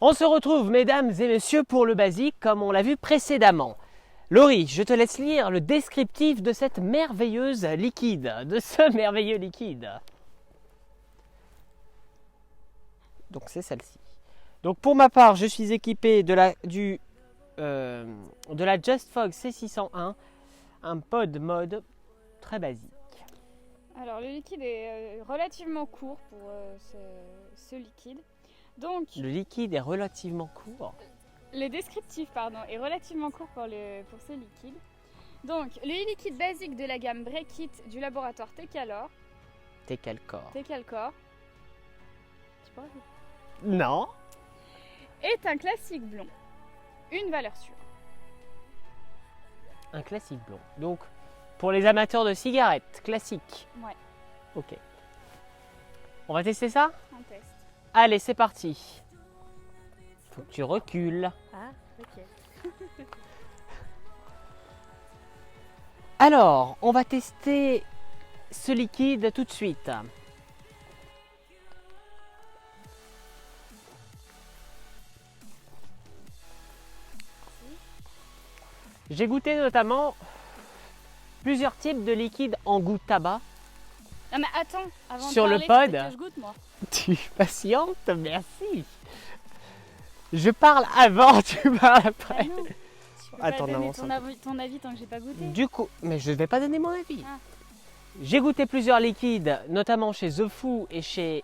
On se retrouve, mesdames et messieurs, pour le basique, comme on l'a vu précédemment. Laurie, je te laisse lire le descriptif de cette merveilleuse liquide, de ce merveilleux liquide. Donc c'est celle-ci. Donc pour ma part, je suis équipé de la JustFog C601, un pod mode très basique. Alors le liquide est relativement court pour ce liquide. Donc le liquide est relativement court. Le descriptif est relativement court pour ce liquide. Donc le liquide basique de la gamme Breakit du laboratoire Tecalor. Tecalcor. Tu pourrais Non. Est un classique blond. Une valeur sûre. Un classique blond. Donc pour les amateurs de cigarettes, classique. Ouais. Ok. On va tester ça ? On teste. Allez, c'est parti. Faut que tu recules. Ah, ok. Alors, on va tester ce liquide tout de suite. J'ai goûté notamment plusieurs types de liquides en goût tabac. Non mais attends, avant Sur de le parler, pod. que je goûte moi. Tu es patiente, merci. Je parle avant, tu parles après. Ah non, tu peux Attends, pas donner non, ton avis tant que j'ai pas goûté. Du coup, mais je ne vais pas donner mon avis. Ah. J'ai goûté plusieurs liquides, notamment chez The Foo et chez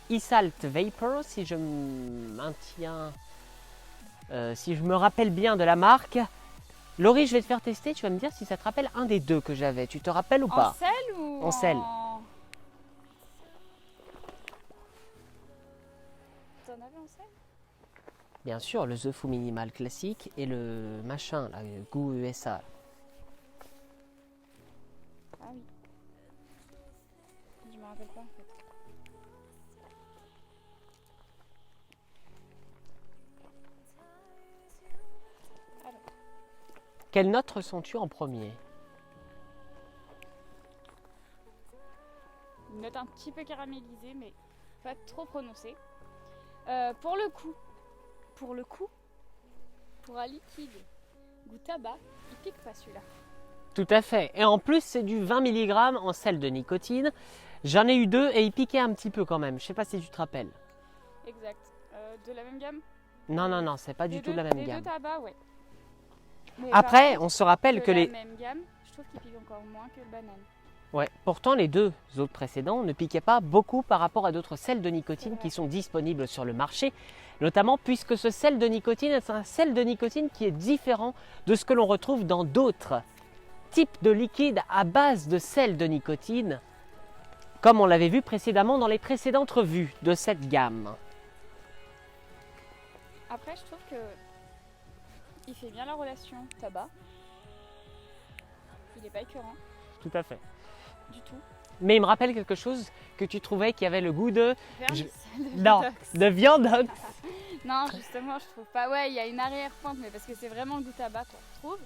Isalt Vapor, si je me maintiens, si je me rappelle bien de la marque. Laurie, je vais te faire tester, tu vas me dire si ça te rappelle un des deux que j'avais. Tu te rappelles ou pas? En sel ou En sel. T'en avais en sel? Bien sûr, le The Foo Minimal classique et le machin, là, goût USA. Ah oui. Je me rappelle pas en fait. Alors. Quelle note ressens-tu en premier? Une note un petit peu caramélisée, mais pas trop prononcée. Pour le coup, pour un liquide goût tabac, il pique pas celui-là. Tout à fait. Et en plus, c'est du 20 mg en sel de nicotine. J'en ai eu deux et ils piquaient un petit peu quand même. Je sais pas si tu te rappelles. Exact. De la même gamme? Non, c'est pas du tout de la même Les gamme. deux tabacs, ouais. Mais Après, par contre, on se rappelle que la les... même gamme, je trouve qu'il pique encore moins que le banane. Ouais, pourtant les deux autres précédents ne piquaient pas beaucoup par rapport à d'autres sels de nicotine qui sont disponibles sur le marché, notamment puisque ce sel de nicotine est un sel de nicotine qui est différent de ce que l'on retrouve dans d'autres types de liquides à base de sel de nicotine, comme on l'avait vu précédemment dans les précédentes revues de cette gamme. Après, je trouve que il fait bien la relation tabac. Il n'est pas écœurant Tout à fait. du tout. Mais il me rappelle quelque chose que tu trouvais qui avait le goût de... Vermicelle de Non, détox. de viandox. Non, justement, je trouve pas. Ouais, il y a une arrière-pente, mais parce que c'est vraiment le goût tabac qu'on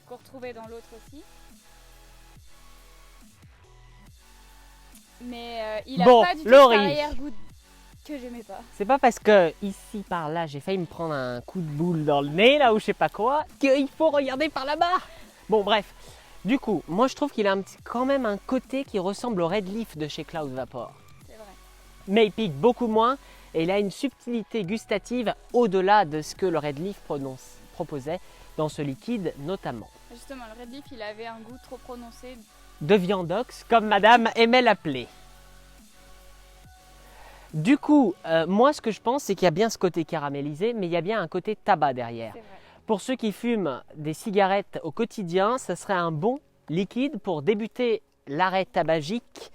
retrouvait dans l'autre aussi. Mais il a Bon, pas du tout Laurie. cet arrière-goût que j'aimais pas. C'est pas parce que ici par là j'ai failli me prendre un coup de boule dans le nez là ou je sais pas quoi qu'il faut regarder par là-bas. Bon bref, du coup moi je trouve qu'il a quand même un côté qui ressemble au Red Leaf de chez Cloud Vapor. C'est vrai. Mais il pique beaucoup moins et il a une subtilité gustative au-delà de ce que le Red Leaf proposait dans ce liquide notamment. Justement, le Red Leaf, il avait un goût trop prononcé. De viandox comme madame aimait l'appeler. Du coup, moi ce que je pense c'est qu'il y a bien ce côté caramélisé mais il y a bien un côté tabac derrière. C'est vrai. Pour ceux qui fument des cigarettes au quotidien, ce serait un bon liquide pour débuter l'arrêt tabagique.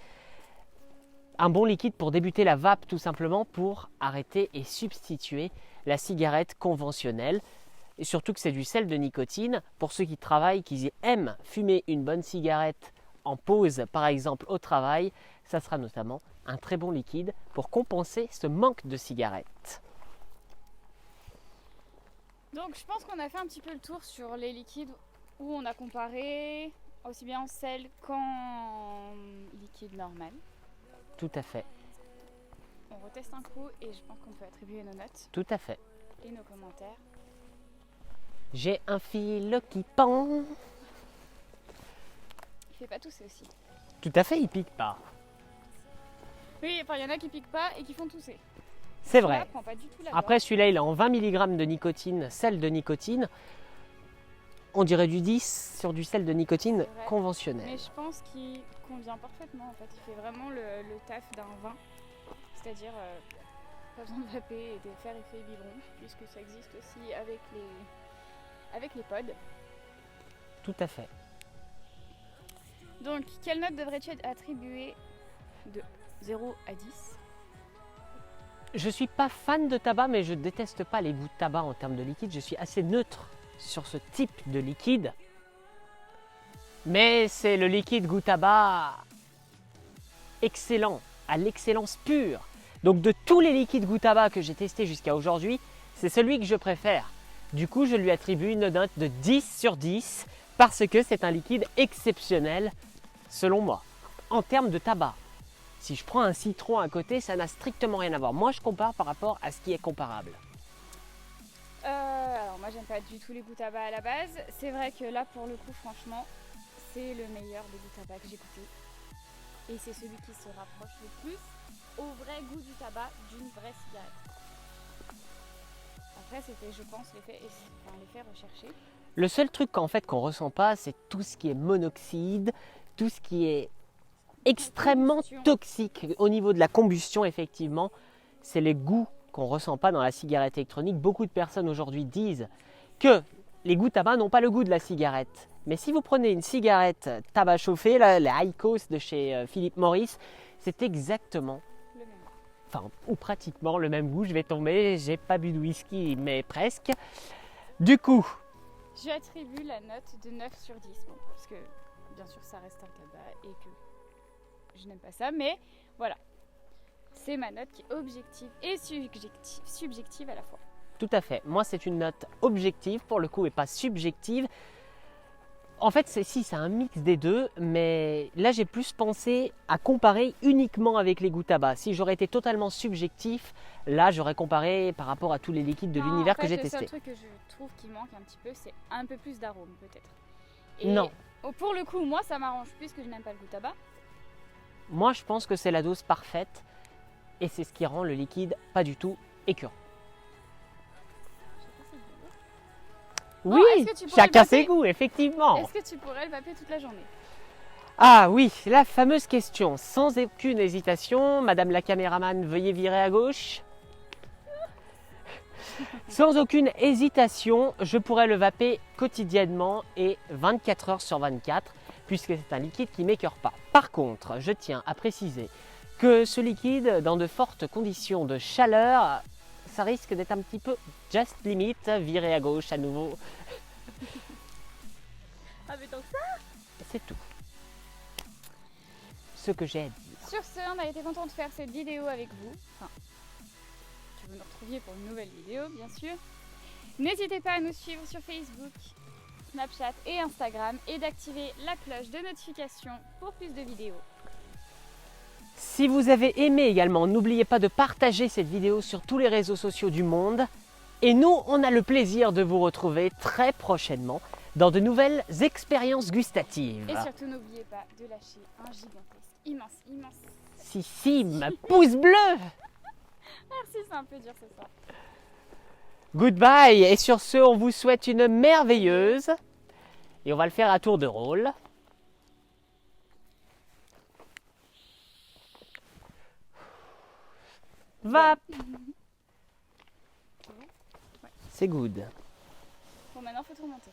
Un bon liquide pour débuter la vape tout simplement pour arrêter et substituer la cigarette conventionnelle. Et surtout que c'est du sel de nicotine. Pour ceux qui travaillent, qui aiment fumer une bonne cigarette en pause par exemple au travail, ça sera notamment un très bon liquide pour compenser ce manque de cigarettes. Donc, je pense qu'on a fait un petit peu le tour sur les liquides où on a comparé aussi bien en sel qu'en liquide normal. Tout à fait. on reteste un coup et je pense qu'on peut attribuer nos notes Tout à fait. et nos commentaires. J'ai un fil qui pend. Il fait pas tousser aussi. Tout à fait, il pique pas. Oui, enfin il y en a qui piquent pas et qui font tousser. C'est Celui-là vrai. prend pas du tout la Après, celui-là, il est en 20 mg de nicotine, sel de nicotine. On dirait du 10 sur du sel de nicotine C'est vrai. conventionnel. Mais je pense qu'il convient parfaitement en fait. Il fait vraiment le taf d'un vin. C'est-à-dire pas besoin de vaper et de faire effet biberon, puisque ça existe aussi avec les pods. Tout à fait. Donc, quelle note devrais-tu attribuer de 0 à 10? Je suis pas fan de tabac, mais je déteste pas les goûts de tabac en termes de liquide. Je suis assez neutre sur ce type de liquide. Mais c'est le liquide goût tabac excellent, à l'excellence pure. Donc de tous les liquides goût tabac que j'ai testés jusqu'à aujourd'hui, c'est celui que je préfère. Du coup, je lui attribue une note de 10 sur 10 parce que c'est un liquide exceptionnel selon moi. En termes de tabac, si je prends un citron à côté, ça n'a strictement rien à voir. Moi, je compare par rapport à ce qui est comparable. Alors moi j'aime pas du tout les goûts tabac à la base. C'est vrai que là pour le coup franchement c'est le meilleur des goûts tabac que j'ai goûté. Et c'est celui qui se rapproche le plus au vrai goût du tabac d'une vraie cigarette. Après c'était je pense l'effet recherché. Le seul truc qu'en fait qu'on ressent pas, c'est tout ce qui est monoxyde, tout ce qui est extrêmement toxique au niveau de la combustion effectivement. C'est les goûts qu'on ressent pas dans la cigarette électronique. Beaucoup de personnes aujourd'hui disent que les goûts tabac n'ont pas le goût de la cigarette. Mais si vous prenez une cigarette tabac chauffé, la IQOS de chez Philip Morris, c'est exactement, Le même. enfin ou pratiquement le même goût. Je vais tomber, j'ai pas bu de whisky, mais presque. Du coup, J'attribue la note de 9 sur 10. Bon, parce que bien sûr ça reste un tabac et que je n'aime pas ça, mais voilà. C'est ma note qui est objective et subjective à la fois. tout à fait. Moi, c'est une note objective pour le coup et pas subjective. En fait, c'est un mix des deux, mais là, j'ai plus pensé à comparer uniquement avec les goûts tabac. Si j'aurais été totalement subjectif, là, j'aurais comparé par rapport à tous les liquides de Non, l'univers en fait, que j'ai le testé. seul truc que je trouve qui manque un petit peu, c'est un peu plus d'arôme peut-être. Non. Pour le coup, moi, ça m'arrange puisque je n'aime pas le goût tabac. Moi, je pense que c'est la dose parfaite et c'est ce qui rend le liquide pas du tout écœurant. Bon, Oui, est-ce que tu pourrais chacun le ses vaper goûts, effectivement. Est-ce que tu pourrais le vaper toute la journée? Ah oui, la fameuse question, sans aucune hésitation. Madame la caméraman, veuillez virer à gauche. Sans aucune hésitation, je pourrais le vaper quotidiennement et 24 heures sur 24, puisque c'est un liquide qui ne m'écœure pas. Par contre, je tiens à préciser que ce liquide, dans de fortes conditions de chaleur, ça risque d'être un petit peu just limit, virer à gauche à nouveau. Ah, mais donc ça. C'est tout. Ce que j'ai à dire. Sur ce, on a été content de faire cette vidéo avec vous. Enfin, que vous nous retrouviez pour une nouvelle vidéo, bien sûr. N'hésitez pas à nous suivre sur Facebook, Snapchat et Instagram et d'activer la cloche de notification pour plus de vidéos. Si vous avez aimé également, n'oubliez pas de partager cette vidéo sur tous les réseaux sociaux du monde. Et nous, on a le plaisir de vous retrouver très prochainement dans de nouvelles expériences gustatives. Et surtout, n'oubliez pas de lâcher un gigantesque, immense. Si, ma pouce bleu. Merci, c'est un peu dur ce soir. Goodbye. Et sur ce, on vous souhaite une merveilleuse. Et on va le faire à tour de rôle. Vape. C'est good. Bon, maintenant, faut tout remonter.